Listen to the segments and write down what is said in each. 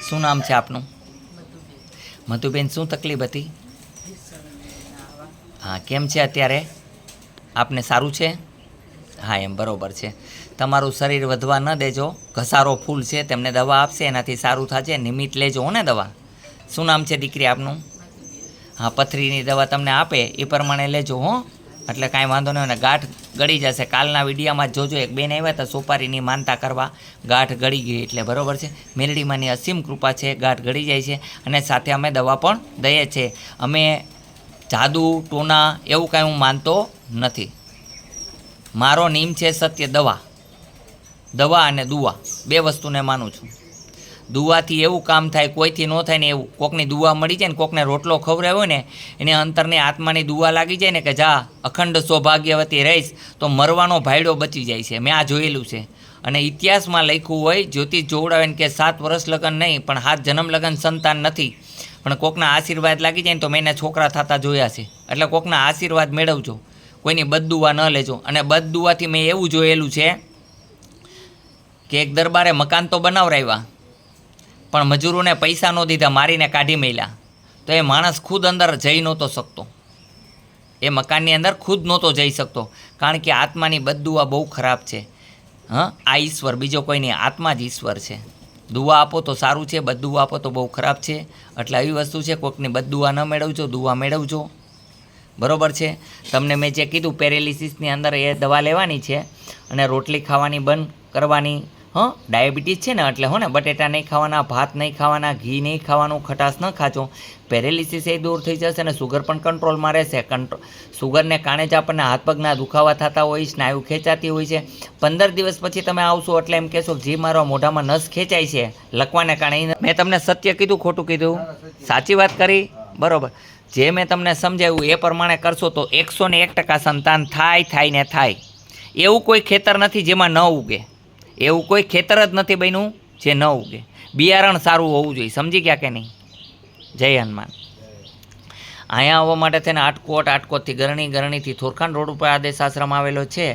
શું નામ છે આપનું? મધુબેન, શું તકલીફ હતી? હા, કેમ છે અત્યારે? આપને સારું છે? હા, એમ બરાબર છે. તમારું શરીર વધવા ન દેજો. ઘસારો ફૂલ છે, તેમને દવા આપશે, એનાથી સારું થશે. નિયમિત લેજો હો ને દવા. શું નામ છે દીકરી આપનું? હા, પથરીની દવા તમને આપે એ પ્રમાણે લેજો હો, એટલે કાંઈ વાંધો નહીં. અને ગાંઠ ગળી જશે. કાલના વિડીયામાં જોજો, એક બેન આવ્યા હતા સોપારીની માનતા કરવા, ગાંઠ ગળી ગઈ. એટલે બરાબર છે, મેલડીમાંની અસીમ કૃપા છે, ગાંઠ ગળી જાય છે. અને સાથે અમે દવા પણ દઈએ છીએ. અમે જાદુ ટોના એવું કાંઈ હું માનતો નથી. મારો નિયમ છે સત્ય. દવા અને દુઆ બે વસ્તુને માનું છું. દુઆથી એવું કામ થાય, કોઈથી ન થાય ને એવું. કોકની દુઆ મળી જાય ને, કોકને રોટલો ખવડાવ્યો હોય ને, એને અંતરની આત્માની દુઆ લાગી જાય ને કે જા અખંડ સૌભાગ્યવતી રહીશ, તો મરવાનો ભાયડો બચી જાય છે. મેં આ જોયેલું છે. અને ઇતિહાસમાં લખ્યું હોય, જ્યોતિષ જોવડાવે ને કે 7 વર્ષ લગ્ન નહીં, પણ 7 જન્મ લગ્ન સંતાન નથી, પણ કોકના આશીર્વાદ લાગી જાય ને તો મેં એને છોકરા થતા જોયા છે. એટલે કોકના આશીર્વાદ મેળવજો, કોઈની બદદુઆ ન લેજો. અને બદદુઆથી મેં એવું જોયેલું છે કે એક દરબારે મકાન તો બનાવરાવ્યા, પણ મજૂરોને પૈસા ન દીધા, મારીને કાઢી મેલ્યા. તો એ માણસ ખુદ અંદર જઈ નહોતો શકતો, એ મકાનની અંદર ખુદ નહોતો જઈ શકતો, કારણ કે આત્માની બદદુઆ બહુ ખરાબ છે. હા, આ ઈશ્વર બીજો કોઈ નહીં, આત્મા જ ઈશ્વર છે. દુઆ આપો તો સારું છે, બદદુઆ આપો તો બહુ ખરાબ છે. એટલે આવી વસ્તુ છે, કોઈકની બદદુઆ ન મેળવજો, દુઆ મેળવજો. બરાબર છે. તમને મેં જે કીધું પેરેલિસિસની અંદર એ દવા લેવાની છે, અને રોટલી ખાવાની બંધ કરવાની. હા, ડાયાબિટીસ છે ને, એટલે હો ને, બટેટા નહીં ખાવાના, ભાત નહીં ખાવાના, ઘી નહીં ખાવાનું, ખટાશ ન ખાજો. પેરેલિસિસ એ દૂર થઈ જશે, અને સુગર પણ કંટ્રોલમાં રહેશે. સુગરને કારણે જ આપણને હાથ પગના દુખાવા થતા હોય, સ્નાયુ ખેંચાતી હોય છે. 15 દિવસ પછી તમે આવશો એટલે એમ કહેશો જી મારો મોઢામાં નસ ખેંચાય છે લખવાને કારણે. મેં તમને સત્ય કીધું, ખોટું કીધું? સાચી વાત કરી, બરાબર. જે મેં તમને સમજાવ્યું એ પ્રમાણે કરશો તો 101% સંતાન થાય ને થાય. એવું કોઈ ખેતર નથી જેમાં ન ઉગે, એવું કોઈ ખેતર જ નથી બન્યું જે ન ઉગે. બિયારણ સારું હોવું જોઈએ, સમજી ગયા કે નહીં? જય હનુમાન. અહીંયા આવવા માટે થઈને આટકોટથી ગરણીથી થોરખાન રોડ ઉપર આદેશ આશ્રમ આવેલો છે.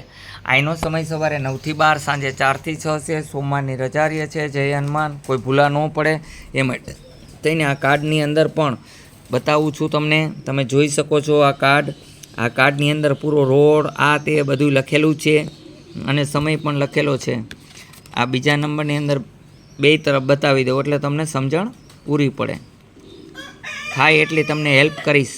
અહીંનો સમય સવારે 9 થી 12, સાંજે 4 થી 6 છે. સોમવારની રજા રહે છે. જય હનુમાન. કોઈ ભૂલા ન પડે એ માટે થઈને આ કાર્ડની અંદર પણ બતાવું છું તમને, તમે જોઈ શકો છો આ કાર્ડની અંદર પૂરો રોડ આ તે બધું લખેલું છે, અને સમય પણ લખેલો છે. આ બીજા નંબરની અંદર 2 તરફ બતાવી દો એટલે તમને સમજણ પૂરી પડે. થાય એટલી તમને હેલ્પ કરીશ.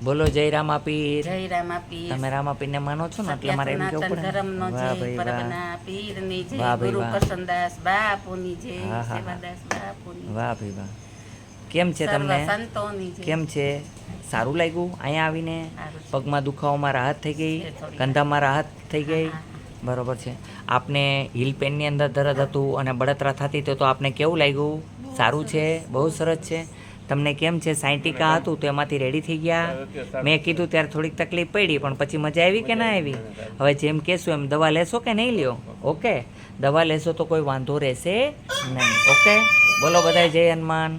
બોલો જય રામાપીર. જય રામાપીર. તમે રામાપીરને માનો છો ને, એટલે મારે એમ કેવું પડે. ધર્મનો જય, પરબના પીરની જય, ગુરુ કરશનદાસ બાપુની જય, સેવાદાસ બાપુની. વાહ ભાઈ વાહ. કેમ છે તમને? સંતોની જય. કેમ છે? સારું લાગ્યું અહીંયા આવીને? પગમાં દુખાવામાં રાહત થઈ ગઈ, કંધામાં રાહત થઈ ગઈ, બરાબર છે. આપને હિલ પેનની અંદર દર્દ હતું અને બળતરા થતી તો આપને કેવું લાગ્યું? સારું છે, બહુ સરસ છે. તમને કેમ છે? સાયન્ટિકા હતું તો એમાંથી રેડી થઈ ગયા? મેં કીધું ત્યારે થોડીક તકલીફ પડી, પણ પછી મજા આવી કે ના આવી? હવે જેમ કહેશું એમ દવા લેશો કે નહીં લ્યો? ઓકે, દવા લેશો તો કોઈ વાંધો રહેશે નહીં. ઓકે, બોલો બધાય જય હનુમાન.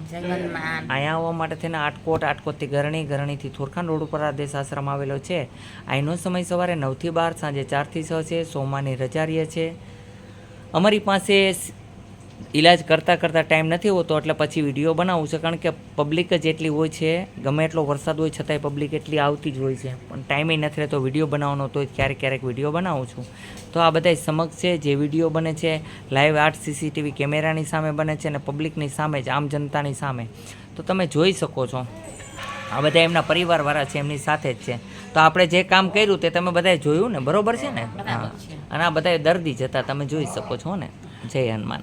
અહીંયા આવવા માટે થઈને આટકોટથી ગરણીથી થોરખાન રોડ ઉપર આદેશ આશ્રમ આવેલો છે. અહીંનો સમય સવારે 9 થી 12, સાંજે 4 થી 6 છે. સોમવારની રજા રહે છે. અમારી પાસે ઈલાજ કરતાં ટાઈમ નથી હોતો, એટલે પછી વિડીયો બનાવું છે, કારણ કે પબ્લિક જ એટલી હોય છે. ગમે એટલો વરસાદ હોય છતાંય પબ્લિક એટલી આવતી જ હોય છે, પણ ટાઈમે નથી રહેતો વિડીયો બનાવવાનો, તો ક્યારેક વિડીયો બનાવું છું. તો આ બધા સમક્ષ છે જે વિડીયો બને છે લાઈવ 8 CCTV કેમેરાની સામે બને છે, અને પબ્લિકની સામે જ, આમ જનતાની સામે. તો તમે જોઈ શકો છો આ બધા એમના પરિવારવાળા છે, એમની સાથે જ છે. તો આપણે જે કામ કર્યું તે તમે બધાએ જોયું ને, બરોબર છે ને? હા, અને આ બધા દર્દી જ હતા, તમે જોઈ શકો છો ને. જય હનુમાન.